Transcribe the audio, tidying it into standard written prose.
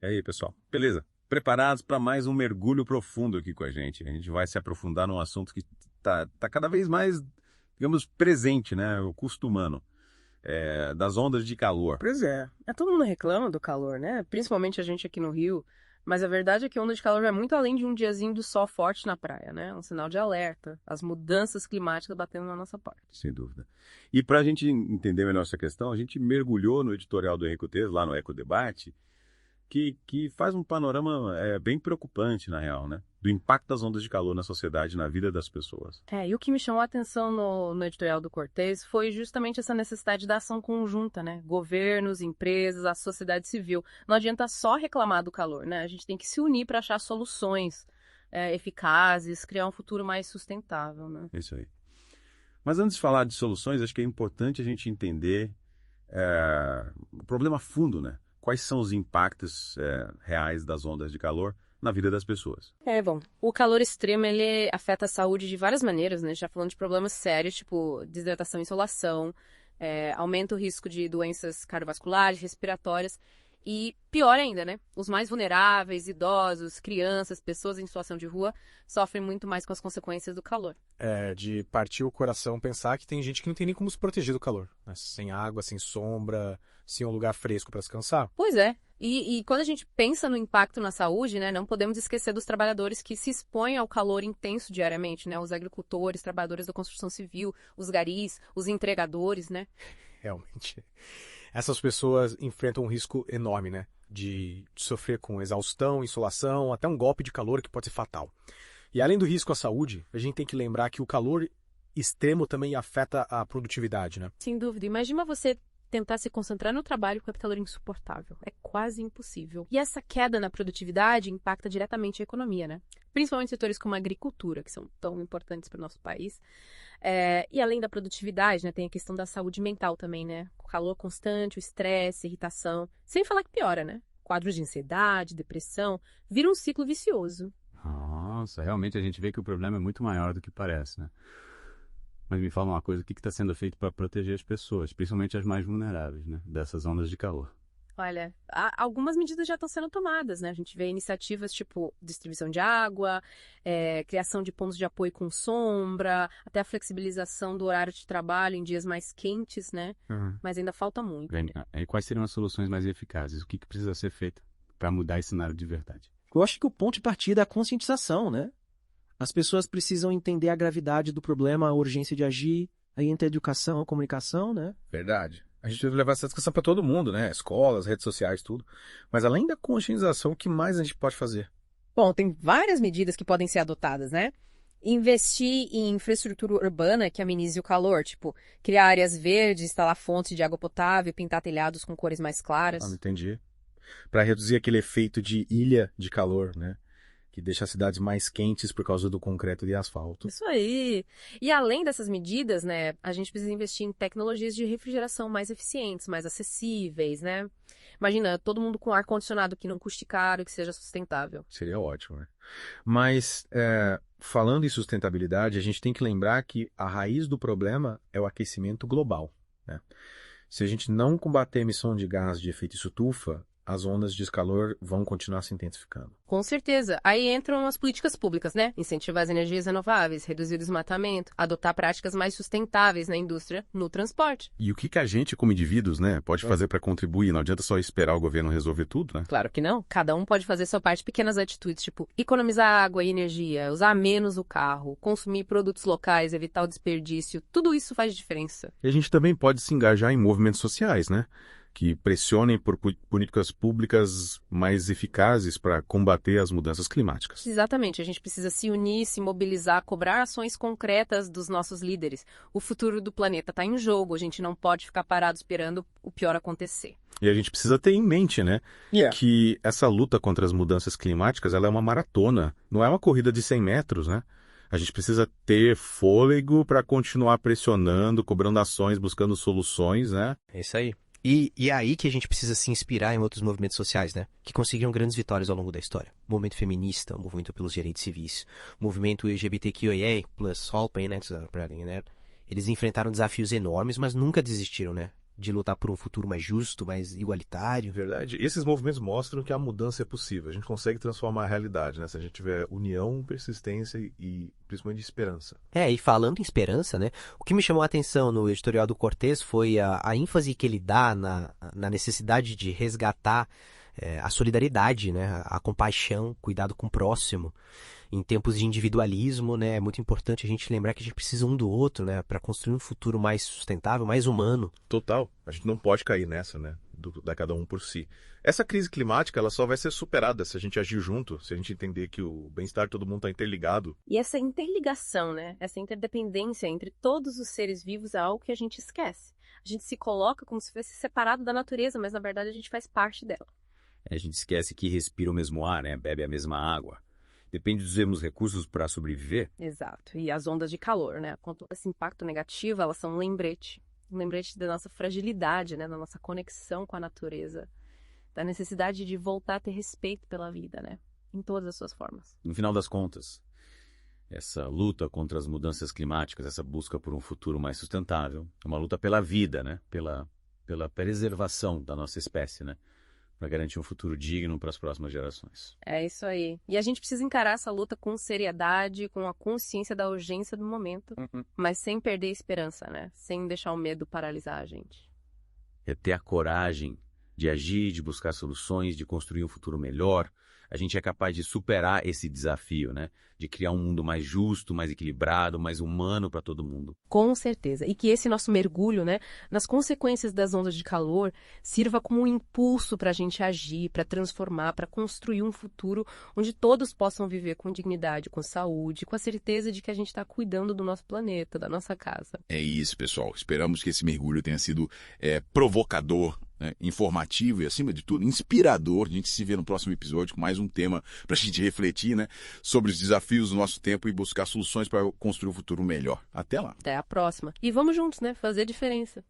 E aí, pessoal? Beleza? Preparados para mais um mergulho profundo aqui com a gente. A gente vai se aprofundar num assunto que tá cada vez mais, digamos, presente, né? O custo humano, das ondas de calor. Pois é. Todo mundo reclama do calor, né? Principalmente a gente aqui no Rio. Mas a verdade é que a onda de calor vai muito além de um diazinho do sol forte na praia, né? É um sinal de alerta. As mudanças climáticas batendo na nossa porta. Sem dúvida. E para a gente entender melhor essa questão, a gente mergulhou no editorial do Henrique Cortez, lá no Ecodebate, que faz um panorama bem preocupante, na real, né? Do impacto das ondas de calor na sociedade, na vida das pessoas. E o que me chamou a atenção no editorial do Cortez foi justamente essa necessidade da ação conjunta, né? Governos, empresas, a sociedade civil. Não adianta só reclamar do calor, né? A gente tem que se unir para achar soluções eficazes, criar um futuro mais sustentável, né? Isso aí. Mas antes de falar de soluções, acho que é importante a gente entender o problema fundo, né? Quais são os impactos reais das ondas de calor na vida das pessoas? Bom, o calor extremo, ele afeta a saúde de várias maneiras, né? Já falando de problemas sérios, tipo desidratação e insolação, aumenta o risco de doenças cardiovasculares, respiratórias, e pior ainda, né? Os mais vulneráveis, idosos, crianças, pessoas em situação de rua, sofrem muito mais com as consequências do calor. De partir o coração pensar que tem gente que não tem nem como se proteger do calor, né? Sem água, sem sombra, sem um lugar fresco para descansar. Pois é. E quando a gente pensa no impacto na saúde, né, não podemos esquecer dos trabalhadores que se expõem ao calor intenso diariamente, né? Os agricultores, trabalhadores da construção civil, os garis, os entregadores, né? Realmente. Essas pessoas enfrentam um risco enorme, né? De sofrer com exaustão, insolação, até um golpe de calor que pode ser fatal. E além do risco à saúde, a gente tem que lembrar que o calor extremo também afeta a produtividade, né? Sem dúvida. Imagina você tentar se concentrar no trabalho com calor insuportável. É quase impossível. E essa queda na produtividade impacta diretamente a economia, né? Principalmente setores como a agricultura, que são tão importantes para o nosso país. E além da produtividade, né, tem a questão da saúde mental também, né? O calor constante, o estresse, irritação. Sem falar que piora, né? Quadros de ansiedade, depressão, vira um ciclo vicioso. Nossa, realmente a gente vê que o problema é muito maior do que parece, né? Mas me fala uma coisa, o que está sendo feito para proteger as pessoas, principalmente as mais vulneráveis, né, dessas ondas de calor? Olha, algumas medidas já estão sendo tomadas, né? A gente vê iniciativas tipo distribuição de água, criação de pontos de apoio com sombra, até a flexibilização do horário de trabalho em dias mais quentes, né? Mas ainda falta muito. E quais seriam as soluções mais eficazes? O que precisa ser feito para mudar esse cenário de verdade? Eu acho que o ponto de partida é a conscientização, né? As pessoas precisam entender a gravidade do problema, a urgência de agir, aí entra a educação, a comunicação, né? Verdade. A gente deve levar essa discussão para todo mundo, né? Escolas, redes sociais, tudo. Mas além da conscientização, o que mais a gente pode fazer? Bom, tem várias medidas que podem ser adotadas, né? Investir em infraestrutura urbana que amenize o calor, tipo, criar áreas verdes, instalar fontes de água potável, pintar telhados com cores mais claras. Entendi. Para reduzir aquele efeito de ilha de calor, né? Que deixa as cidades mais quentes por causa do concreto e asfalto. Isso aí. E além dessas medidas, né, a gente precisa investir em tecnologias de refrigeração mais eficientes, mais acessíveis, né? Imagina, todo mundo com ar-condicionado que não custe caro, que seja sustentável. Seria ótimo, né? Mas, falando em sustentabilidade, a gente tem que lembrar que a raiz do problema é o aquecimento global, né? Se a gente não combater a emissão de gás de efeito estufa, as ondas de calor vão continuar se intensificando. Com certeza. Aí entram as políticas públicas, né? Incentivar as energias renováveis, reduzir o desmatamento, adotar práticas mais sustentáveis na indústria, no transporte. E o que a gente, como indivíduos, né, pode fazer para contribuir? Não adianta só esperar o governo resolver tudo, né? Claro que não. Cada um pode fazer sua parte. Pequenas atitudes, tipo economizar água e energia, usar menos o carro, consumir produtos locais, evitar o desperdício. Tudo isso faz diferença. E a gente também pode se engajar em movimentos sociais, né? Que pressionem por políticas públicas mais eficazes para combater as mudanças climáticas. Exatamente, a gente precisa se unir, se mobilizar, cobrar ações concretas dos nossos líderes. O futuro do planeta está em jogo, a gente não pode ficar parado esperando o pior acontecer. E a gente precisa ter em mente, né, que essa luta contra as mudanças climáticas, ela é uma maratona, não é uma corrida de 100 metros, né? A gente precisa ter fôlego para continuar pressionando, cobrando ações, buscando soluções, né? É isso aí. E é aí que a gente precisa se inspirar em outros movimentos sociais, né? Que conseguiram grandes vitórias ao longo da história. O movimento feminista, o movimento pelos direitos civis, o movimento LGBTQIA+, All Planets, né? Eles enfrentaram desafios enormes, mas nunca desistiram, né? de lutar por um futuro mais justo, mais igualitário. Verdade. Esses movimentos mostram que a mudança é possível. A gente consegue transformar a realidade, né? Se a gente tiver união, persistência e principalmente esperança. E falando em esperança, né? O que me chamou a atenção no editorial do Cortez foi a ênfase que ele dá na necessidade de resgatar a solidariedade, né? A compaixão, cuidado com o próximo. Em tempos de individualismo, né, é muito importante a gente lembrar que a gente precisa um do outro, né, para construir um futuro mais sustentável, mais humano. Total. A gente não pode cair nessa, né, da cada um por si. Essa crise climática, ela só vai ser superada se a gente agir junto, se a gente entender que o bem-estar de todo mundo está interligado. E essa interligação, né, essa interdependência entre todos os seres vivos é algo que a gente esquece. A gente se coloca como se fosse separado da natureza, mas na verdade a gente faz parte dela. A gente esquece que respira o mesmo ar, né, bebe a mesma água. Depende dos mesmos recursos para sobreviver. Exato. E as ondas de calor, né? Com todo esse impacto negativo, elas são um lembrete da nossa fragilidade, né? Da nossa conexão com a natureza. Da necessidade de voltar a ter respeito pela vida, né? Em todas as suas formas. No final das contas, essa luta contra as mudanças climáticas, essa busca por um futuro mais sustentável, é uma luta pela vida, né? Pela preservação da nossa espécie, né? Para garantir um futuro digno para as próximas gerações. É isso aí. E a gente precisa encarar essa luta com seriedade, com a consciência da urgência do momento, mas sem perder a esperança, né? Sem deixar o medo paralisar a gente. É ter a coragem de agir, de buscar soluções, de construir um futuro melhor. A gente é capaz de superar esse desafio, né? De criar um mundo mais justo, mais equilibrado, mais humano para todo mundo. Com certeza. E que esse nosso mergulho, né, nas consequências das ondas de calor, sirva como um impulso para a gente agir, para transformar, para construir um futuro onde todos possam viver com dignidade, com saúde, com a certeza de que a gente está cuidando do nosso planeta, da nossa casa. É isso, pessoal. Esperamos que esse mergulho tenha sido provocador, né, informativo e, acima de tudo, inspirador. A gente se vê no próximo episódio com mais um tema para a gente refletir, né, sobre os desafios do nosso tempo e buscar soluções para construir um futuro melhor. Até lá. Até a próxima. E vamos juntos, né, fazer diferença.